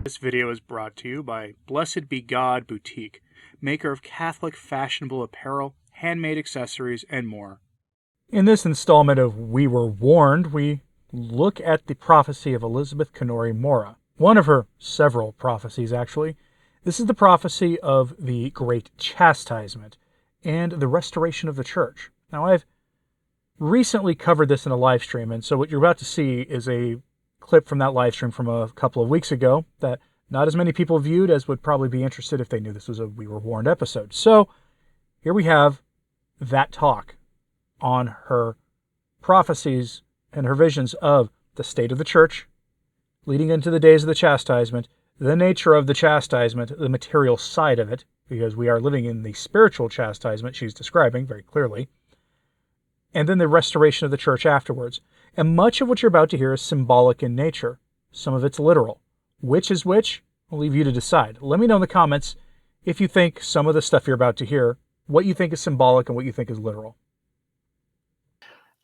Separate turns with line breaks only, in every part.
This video is brought to you by Blessed Be God Boutique, maker of Catholic fashionable apparel, handmade accessories, and more. In this installment of We Were Warned, we look at the prophecy of Elizabeth Kennori Mora. One of her several prophecies, actually. This is the prophecy of the Great Chastisement and the restoration of the Church. Now, I've recently covered this in a live stream, and so what you're about to see is a clip from that live stream from a couple of weeks ago that not as many people viewed as would probably be interested if they knew this was a We Were Warned episode. So here we have that talk on her prophecies and her visions of the state of the church leading into the days of the chastisement, the nature of the chastisement, the material side of it, because we are living in the spiritual chastisement she's describing very clearly, and then the restoration of the church afterwards. And much of what you're about to hear is symbolic in nature. Some of it's literal. Which is which? I'll leave you to decide. Let me know in the comments if you think some of the stuff you're about to hear, what you think is symbolic and what you think is literal.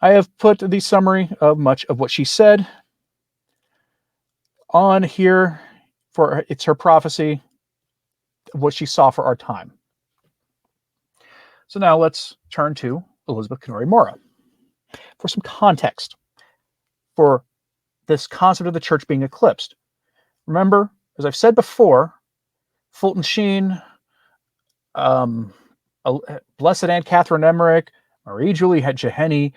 I have put the summary of much of what she said on here for it's her prophecy of what she saw for our time. So now let's turn to Elizabeth Kennori Mora for some context for this concept of the church being eclipsed. Remember, as I've said before, Fulton Sheen, Blessed Aunt Catherine Emmerich, Marie Julie Jeheny,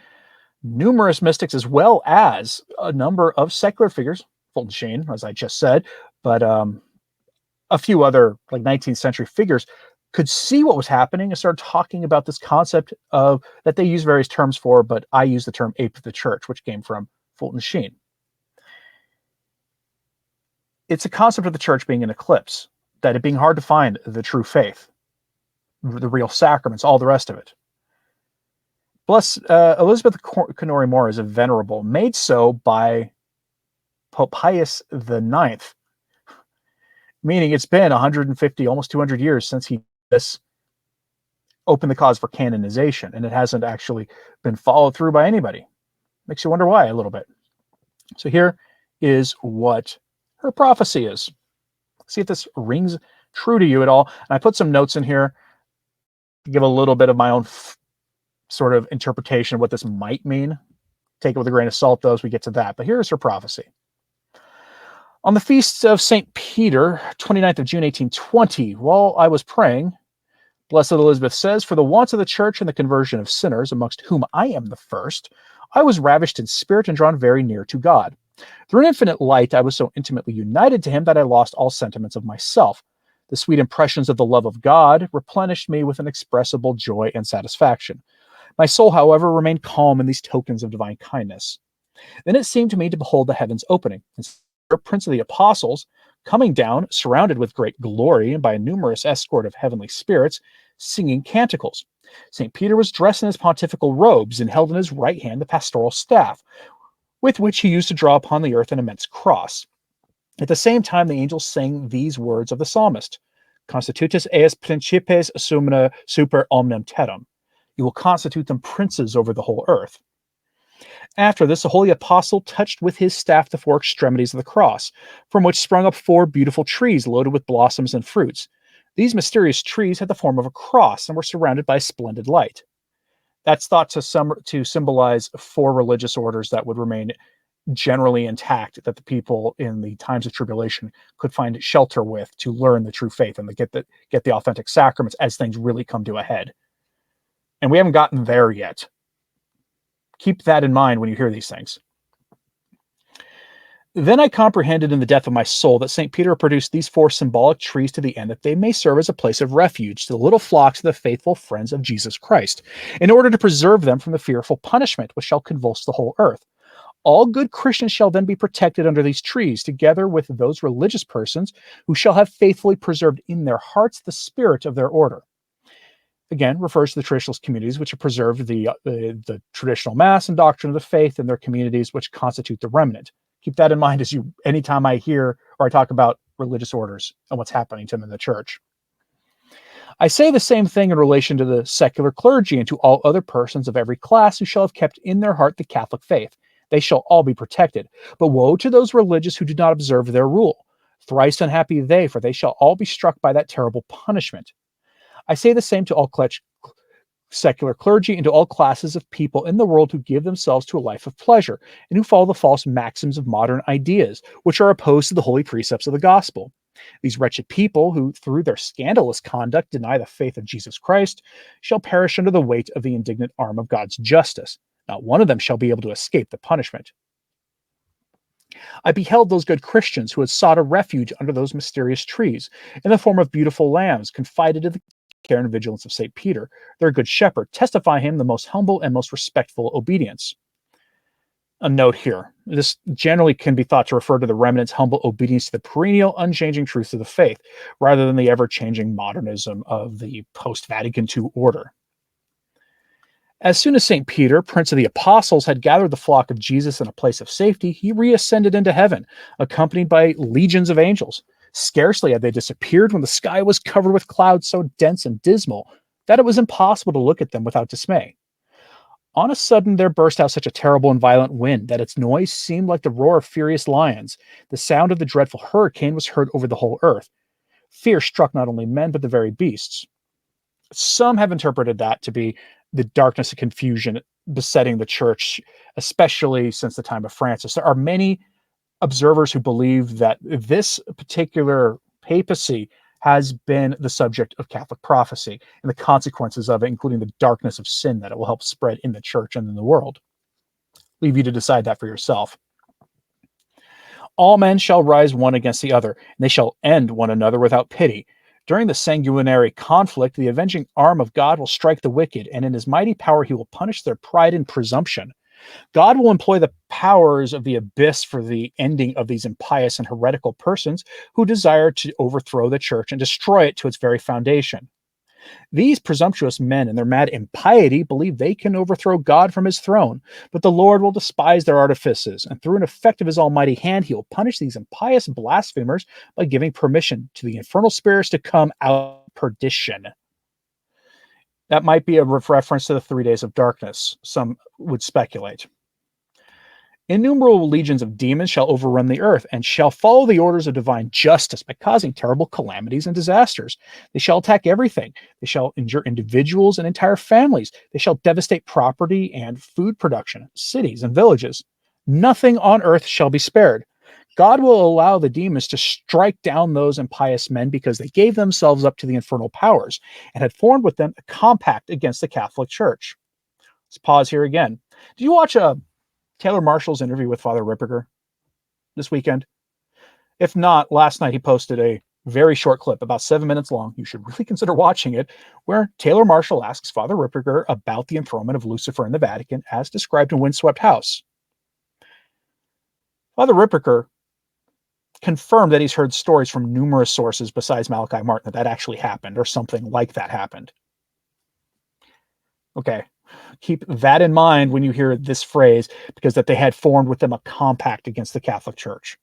numerous mystics, as well as a number of secular figures, Fulton Sheen, as I just said, but a few other like 19th century figures could see what was happening and started talking about this concept of that they use various terms for, but I use the term ape of the church, which came from Fulton Sheen. It's a concept of the church being an eclipse, that it being hard to find the true faith, the real sacraments, all the rest of it. Elizabeth Kennori Mora is a venerable, made so by Pope Pius IX, meaning it's been 150, almost 200 years since he opened the cause for canonization, and it hasn't actually been followed through by anybody. Makes you wonder why a little bit. So here is what her prophecy is. See if this rings true to you at all. And I put some notes in here to give a little bit of my own sort of interpretation of what this might mean. Take it with a grain of salt, though, as we get to that. But here's her prophecy. On the feast of St. Peter, 29th of June, 1820, while I was praying, Blessed Elizabeth says, for the wants of the church and the conversion of sinners, amongst whom I am the first, I was ravished in spirit and drawn very near to God. Through an infinite light, I was so intimately united to him that I lost all sentiments of myself. The sweet impressions of the love of God replenished me with inexpressible joy and satisfaction. My soul, however, remained calm in these tokens of divine kindness. Then it seemed to me to behold the heavens opening, and the Prince of the Apostles, coming down, surrounded with great glory and by a numerous escort of heavenly spirits, singing canticles. St. Peter was dressed in his pontifical robes and held in his right hand the pastoral staff, with which he used to draw upon the earth an immense cross. At the same time, the angels sang these words of the psalmist, Constitutus eas principes sumna super omnem terram. You will constitute them princes over the whole earth. After this, the holy apostle touched with his staff the four extremities of the cross, from which sprung up four beautiful trees loaded with blossoms and fruits. These mysterious trees had the form of a cross and were surrounded by splendid light. That's thought to symbolize four religious orders that would remain generally intact, that the people in the times of tribulation could find shelter with to learn the true faith and to get the authentic sacraments as things really come to a head. And we haven't gotten there yet. Keep that in mind when you hear these things. Then I comprehended in the depth of my soul that St. Peter produced these four symbolic trees to the end that they may serve as a place of refuge to the little flocks of the faithful friends of Jesus Christ, in order to preserve them from the fearful punishment which shall convulse the whole earth. All good Christians shall then be protected under these trees, together with those religious persons who shall have faithfully preserved in their hearts the spirit of their order. Again, refers to the traditionalist communities which have preserved the traditional mass and doctrine of the faith in their communities, which constitute the remnant. Keep that in mind anytime I hear or I talk about religious orders and what's happening to them in the church. I say the same thing in relation to the secular clergy and to all other persons of every class who shall have kept in their heart the Catholic faith. They shall all be protected. But woe to those religious who do not observe their rule. Thrice unhappy they, for they shall all be struck by that terrible punishment. I say the same to all secular clergy and to all classes of people in the world who give themselves to a life of pleasure and who follow the false maxims of modern ideas, which are opposed to the holy precepts of the gospel. These wretched people, who through their scandalous conduct deny the faith of Jesus Christ, shall perish under the weight of the indignant arm of God's justice. Not one of them shall be able to escape the punishment. I beheld those good Christians who had sought a refuge under those mysterious trees, in the form of beautiful lambs, confided to the care and vigilance of St. Peter, their good shepherd, testify him the most humble and most respectful obedience. A note here. This generally can be thought to refer to the remnant's humble obedience to the perennial, unchanging truths of the faith, rather than the ever-changing modernism of the post-Vatican II order. As soon as St. Peter, Prince of the Apostles, had gathered the flock of Jesus in a place of safety, he reascended into heaven, accompanied by legions of angels. Scarcely had they disappeared when the sky was covered with clouds so dense and dismal that it was impossible to look at them without dismay. On a sudden there burst out such a terrible and violent wind that its noise seemed like the roar of furious lions. The sound of the dreadful hurricane was heard over the whole earth. Fear struck not only men, but the very beasts. Some have interpreted that to be the darkness and confusion besetting the church, especially since the time of Francis. There are many observers who believe that this particular papacy has been the subject of Catholic prophecy and the consequences of it, including the darkness of sin that it will help spread in the church and in the world. Leave you to decide that for yourself. All men shall rise one against the other, and they shall end one another without pity. During the sanguinary conflict, the avenging arm of God will strike the wicked, and in his mighty power he will punish their pride and presumption. God will employ the powers of the abyss for the ending of these impious and heretical persons who desire to overthrow the church and destroy it to its very foundation. These presumptuous men in their mad impiety believe they can overthrow God from his throne, but the Lord will despise their artifices, and through an effect of his almighty hand, he will punish these impious blasphemers by giving permission to the infernal spirits to come out of perdition. That might be a reference to the 3 days of darkness, some would speculate. Innumerable legions of demons shall overrun the earth, and shall follow the orders of divine justice by causing terrible calamities and disasters. They shall attack everything. They shall injure individuals and entire families. They shall devastate property and food production, cities and villages. Nothing on earth shall be spared. God will allow the demons to strike down those impious men because they gave themselves up to the infernal powers and had formed with them a compact against the Catholic Church. Let's pause here again. Did you watch Taylor Marshall's interview with Father Ripperger this weekend? If not, last night he posted a very short clip, about 7 minutes long. You should really consider watching it, where Taylor Marshall asks Father Ripperger about the enthronement of Lucifer in the Vatican as described in Windswept House. Father Ripperger confirmed that he's heard stories from numerous sources besides Malachi Martin that actually happened or something like that happened. Okay. Keep that in mind when you hear this phrase, because that they had formed with them a compact against the Catholic Church.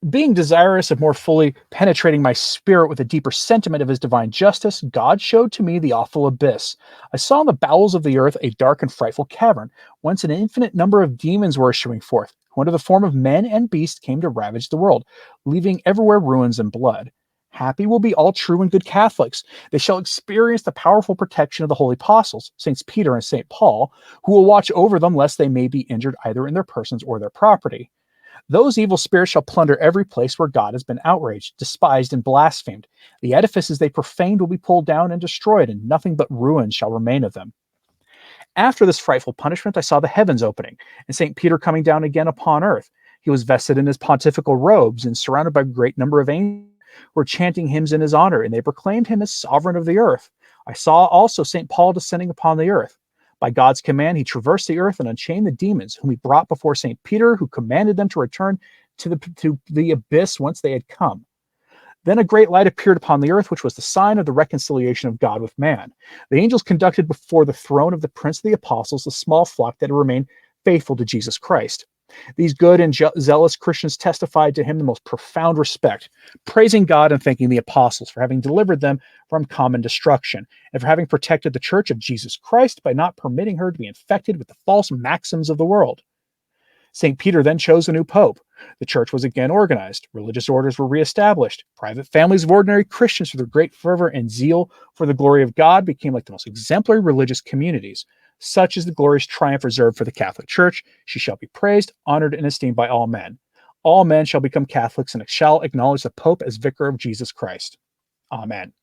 Being desirous of more fully penetrating my spirit with a deeper sentiment of his divine justice, God showed to me the awful abyss. I saw in the bowels of the earth a dark and frightful cavern, whence an infinite number of demons were issuing forth, who under the form of men and beasts came to ravage the world, leaving everywhere ruins and blood. Happy will be all true and good Catholics. They shall experience the powerful protection of the holy apostles, Saints Peter and St. Paul, who will watch over them lest they may be injured either in their persons or their property. Those evil spirits shall plunder every place where God has been outraged, despised, and blasphemed. The edifices they profaned will be pulled down and destroyed, and nothing but ruins shall remain of them. After this frightful punishment, I saw the heavens opening, and St. Peter coming down again upon earth. He was vested in his pontifical robes and surrounded by a great number of angels who were chanting hymns in his honor, and they proclaimed him as sovereign of the earth. I saw also St. Paul descending upon the earth. By God's command, he traversed the earth and unchained the demons, whom he brought before St. Peter, who commanded them to return to the abyss whence they had come. Then a great light appeared upon the earth, which was the sign of the reconciliation of God with man. The angels conducted before the throne of the Prince of the Apostles the small flock that had remained faithful to Jesus Christ. These good and zealous Christians testified to him the most profound respect, praising God and thanking the apostles for having delivered them from common destruction, and for having protected the Church of Jesus Christ by not permitting her to be infected with the false maxims of the world. St. Peter then chose a new pope, The church was again organized. Religious orders were reestablished. Private families of ordinary Christians, for their great fervor and zeal for the glory of God, became like the most exemplary religious communities. Such is the glorious triumph reserved for the Catholic Church. She shall be praised, honored, and esteemed by all men. All men shall become Catholics and shall acknowledge the Pope as vicar of Jesus Christ. Amen.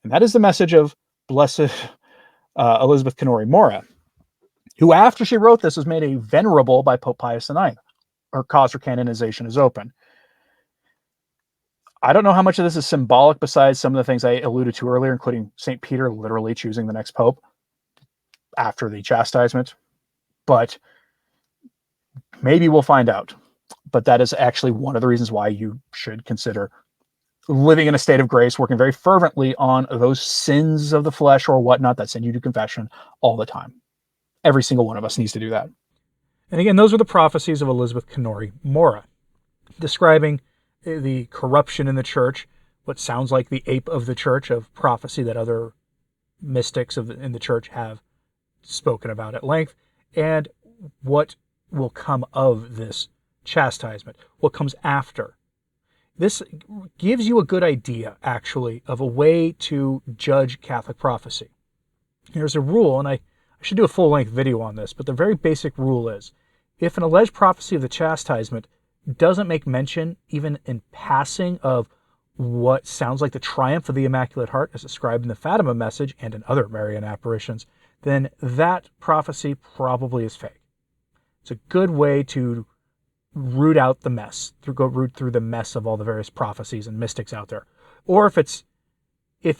And that is the message of Blessed Elizabeth Canori Mora, who, after she wrote this, was made a venerable by Pope Pius IX. Her cause for canonization is open. I don't know how much of this is symbolic besides some of the things I alluded to earlier, including St. Peter literally choosing the next pope after the chastisement, but maybe we'll find out. But that is actually one of the reasons why you should consider living in a state of grace, working very fervently on those sins of the flesh or whatnot that send you to confession all the time. Every single one of us needs to do that. And again, those are the prophecies of Elizabeth Canori Mora, describing the corruption in the church, what sounds like the ape of the church of prophecy that other mystics in the church have spoken about at length, and what will come of this chastisement, what comes after. This gives you a good idea, actually, of a way to judge Catholic prophecy. There's a rule, and I should do a full-length video on this, but the very basic rule is, if an alleged prophecy of the chastisement doesn't make mention, even in passing, of what sounds like the triumph of the Immaculate Heart as described in the Fatima message and in other Marian apparitions, then that prophecy probably is fake. It's a good way to root out the mess, root through the mess of all the various prophecies and mystics out there. Or if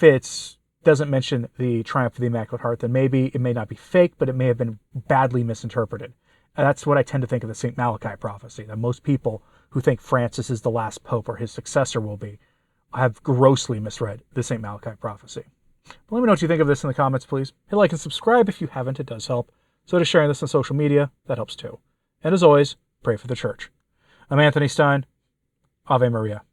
it's doesn't mention the triumph of the Immaculate Heart, then maybe it may not be fake, but it may have been badly misinterpreted. And that's what I tend to think of the St. Malachi prophecy, that most people who think Francis is the last pope or his successor will be, have grossly misread the St. Malachi prophecy. But let me know what you think of this in the comments, please. Hit like and subscribe if you haven't, it does help. So does sharing this on social media, that helps too. And as always, pray for the church. I'm Anthony Stine. Ave Maria.